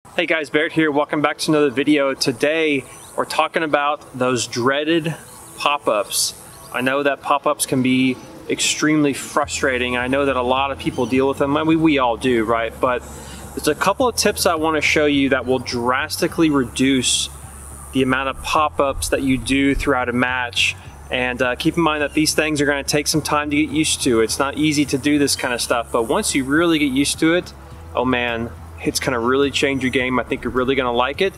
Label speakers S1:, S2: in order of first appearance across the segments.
S1: Hey guys, Barrett here. Welcome back to another video. Today we're talking about those dreaded pop-ups. I know that pop-ups can be extremely frustrating. I know that a lot of people deal with them. I mean, we all do, right? But there's a couple of tips I want to show you that will drastically reduce the amount of pop-ups that you do throughout a match. And keep in mind that these things are going to take some time to get used to. It's not easy to do this kind of stuff, but once you really get used to it, oh man, it's going to really change your game. I think you're really going to like it.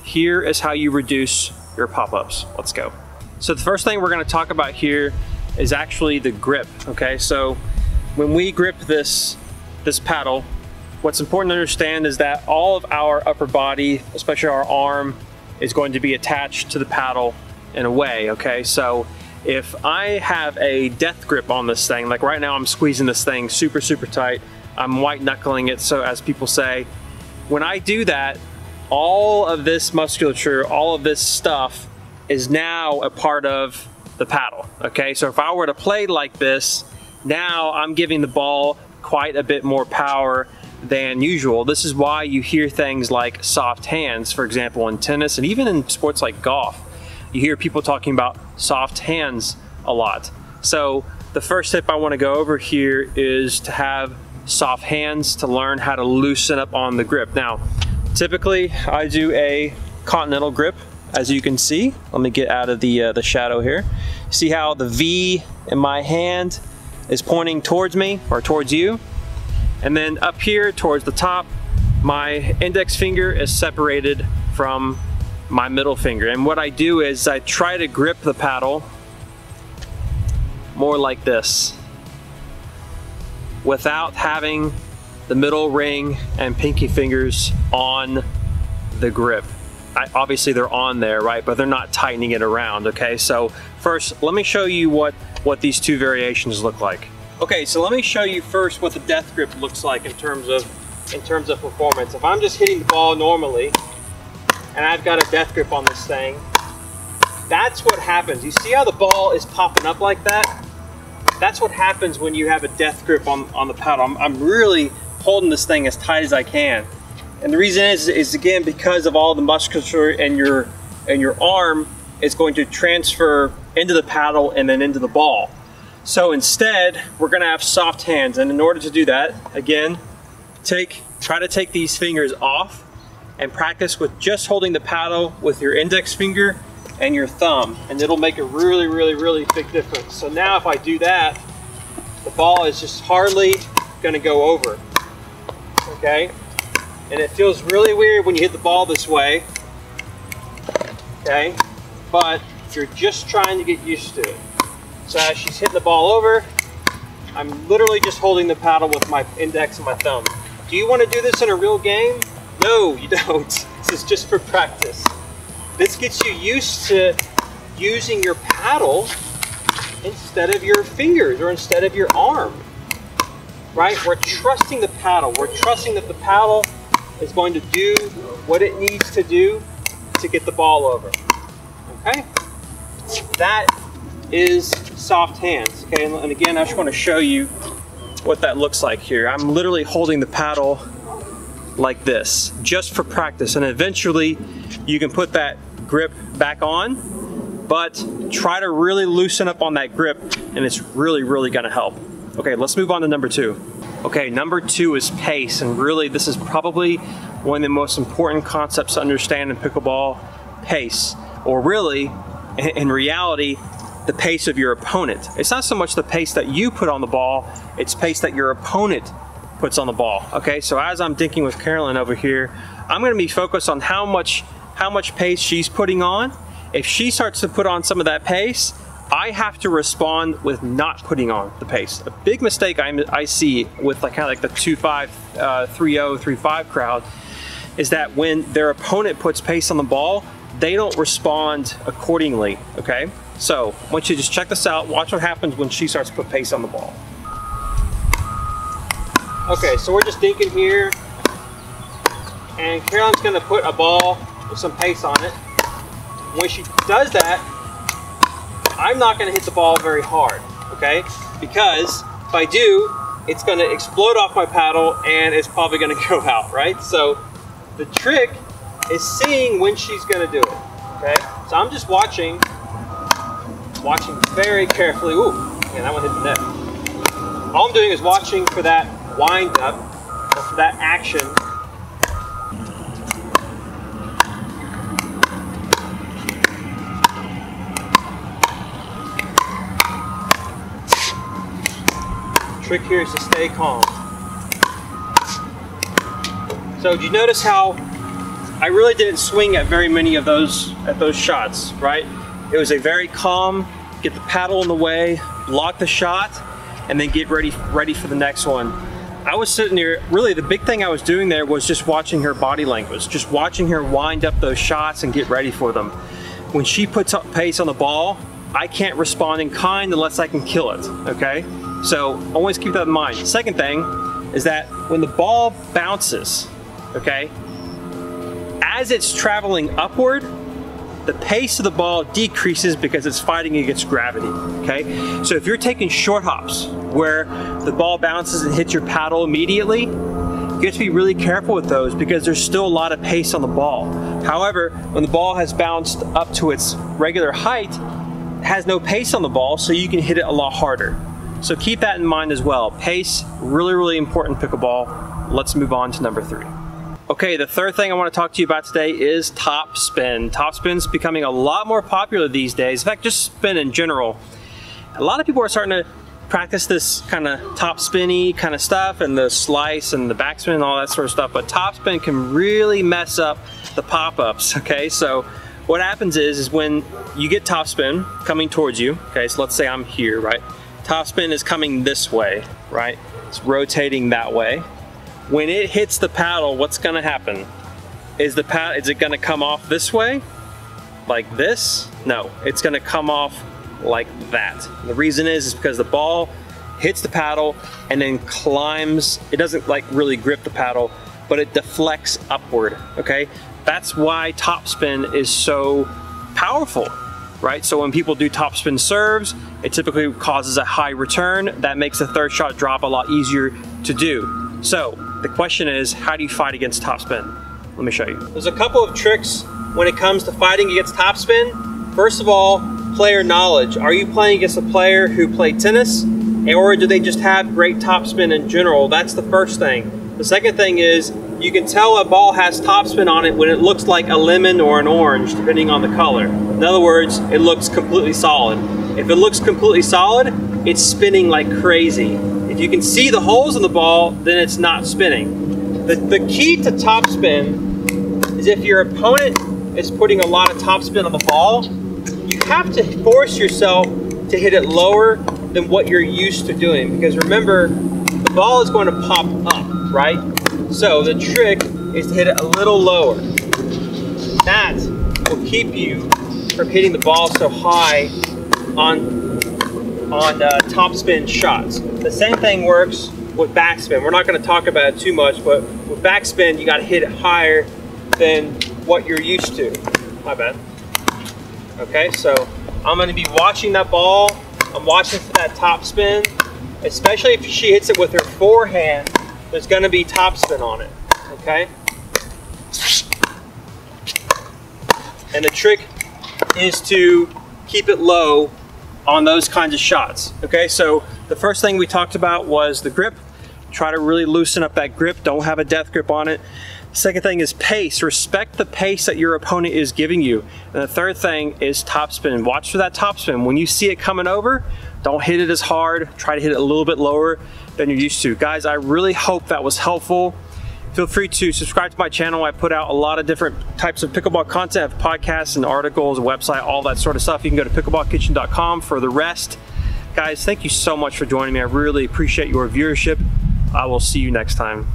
S1: Here is how you reduce your pop-ups. Let's go. So the first thing we're going to talk about here is actually the grip. Okay, so when we grip this paddle, what's important to understand is that all of our upper body, especially our arm, is going to be attached to the paddle in a way. Okay, so if I have a death grip on this thing, like right now I'm squeezing this thing super tight, I'm white knuckling it, so as people say, when I do that, all of this musculature, all of this stuff is now a part of the paddle. Okay, so if I were to play like this, now I'm giving the ball quite a bit more power than usual. This is why you hear things like soft hands, for example, in tennis and even in sports like golf. You hear people talking about soft hands a lot. So the first tip I want to go over here is to have soft hands, to learn how to loosen up on the grip. Now, typically I do a continental grip, as you can see. Let me get out of the shadow here. See how the V in my hand is pointing towards me or towards you? And then up here towards the top, my index finger is separated from my middle finger. And what I do is I try to grip the paddle more like this, without having the middle ring and pinky fingers on the grip. Obviously they're on there, right? But they're not tightening it around, okay? So first, let me show you what these two variations look like. Okay, so let me show you first what the death grip looks like in terms of performance. If I'm just hitting the ball normally, and I've got a death grip on this thing, that's what happens. You see how the ball is popping up like that? That's what happens when you have a death grip on the paddle. I'm really holding this thing as tight as I can. And the reason is again, because of all the musculature in your arm is going to transfer into the paddle and then into the ball. So instead, we're gonna have soft hands. And in order to do that, again, try to take these fingers off and practice with just holding the paddle with your index finger and your thumb, and it'll make a really big difference. So now if I do that, the ball is just hardly gonna go over, okay? And it feels really weird when you hit the ball this way, okay? But you're just trying to get used to it. So as she's hitting the ball over, I'm literally just holding the paddle with my index and my thumb. Do you want to do this in a real game? No, you don't. This is just for practice. This gets you used to using your paddle instead of your fingers or instead of your arm, right? We're trusting the paddle. We're trusting that the paddle is going to do what it needs to do to get the ball over, okay? That is soft hands, okay? And again, I just want to show you what that looks like here. I'm literally holding the paddle like this, just for practice, and eventually you can put that grip back on, but try to really loosen up on that grip, and it's really gonna help. Okay, let's move on to number two. Okay, number two is pace, and really this is probably one of the most important concepts to understand in pickleball, pace, or really, in reality, the pace of your opponent. It's not so much the pace that you put on the ball, it's pace that your opponent puts on the ball. Okay, so as I'm thinking with Carolyn over here, I'm gonna be focused on how much pace she's putting on. If she starts to put on some of that pace, I have to respond with not putting on the pace. A big mistake I see with kind of like the 2-5, 3-0, 3-5 crowd is that when their opponent puts pace on the ball, they don't respond accordingly, okay? So I want you to just check this out. Watch what happens when she starts to put pace on the ball. Okay, so we're just dinking here, and Carolyn's gonna put a ball with some pace on it. When she does that, I'm not gonna hit the ball very hard, okay? Because if I do, it's gonna explode off my paddle and it's probably gonna go out, right? So The trick is seeing when she's gonna do it, okay? So I'm just watching very carefully. Ooh, man, that one hit the net. All I'm doing is watching for that wind up, or for that action. The trick here is to stay calm. So did you notice how I really didn't swing at very many of those shots, right? It was a very calm, get the paddle in the way, block the shot, and then get ready for the next one. I was sitting there, really the big thing I was doing there was just watching her body language, just watching her wind up those shots and get ready for them. When she puts up pace on the ball, I can't respond in kind unless I can kill it, okay? So always keep that in mind. Second thing is that when the ball bounces, okay, as it's traveling upward, the pace of the ball decreases because it's fighting against gravity, okay? So if you're taking short hops where the ball bounces and hits your paddle immediately, you have to be really careful with those because there's still a lot of pace on the ball. However, when the ball has bounced up to its regular height, it has no pace on the ball, so you can hit it a lot harder. So keep that in mind as well. Pace, really, really important in pickleball. Let's move on to number 3. Okay, the third thing I want to talk to you about today is topspin. Topspin's becoming a lot more popular these days. In fact, just spin in general. A lot of people are starting to practice this kind of topspin-y kind of stuff and the slice and the backspin and all that sort of stuff, but topspin can really mess up the pop-ups, okay? So what happens is when you get topspin coming towards you, okay, so let's say I'm here, right? Topspin is coming this way, right? It's rotating that way. When it hits the paddle, what's gonna happen? Is it gonna come off this way? Like this? No, it's gonna come off like that. The reason is because the ball hits the paddle and then climbs. It doesn't like really grip the paddle, but it deflects upward, okay? That's why topspin is so powerful, right? So when people do topspin serves, it typically causes a high return. That makes the third shot drop a lot easier to do. So the question is, how do you fight against topspin? Let me show you. There's a couple of tricks when it comes to fighting against topspin. First of all, player knowledge. Are you playing against a player who played tennis, or do they just have great topspin in general? That's the first thing. The second thing is, you can tell a ball has topspin on it when it looks like a lemon or an orange, depending on the color. In other words, it looks completely solid. If it looks completely solid, it's spinning like crazy. If you can see the holes in the ball, then it's not spinning. The key to topspin is if your opponent is putting a lot of topspin on the ball, you have to force yourself to hit it lower than what you're used to doing. Because remember, the ball is going to pop up, right? So the trick is to hit it a little lower. That will keep you from hitting the ball so high on topspin shots. The same thing works with backspin. We're not going to talk about it too much, but with backspin, you got to hit it higher than what you're used to. My bad. Okay, so I'm going to be watching that ball. I'm watching for that topspin, especially if she hits it with her forehand. There's going to be topspin on it. Okay. And the trick is to keep it low on those kinds of shots. Okay, so the first thing we talked about was the grip. Try to really loosen up that grip. Don't have a death grip on it. Second thing is pace. Respect the pace that your opponent is giving you. And the third thing is topspin. Watch for that topspin. When you see it coming over, don't hit it as hard. Try to hit it a little bit lower than you're used to. Guys, I really hope that was helpful. Feel free to subscribe to my channel. I put out a lot of different types of pickleball content. I have podcasts and articles, a website, all that sort of stuff. You can go to pickleballkitchen.com for the rest. Guys, thank you so much for joining me. I really appreciate your viewership. I will see you next time.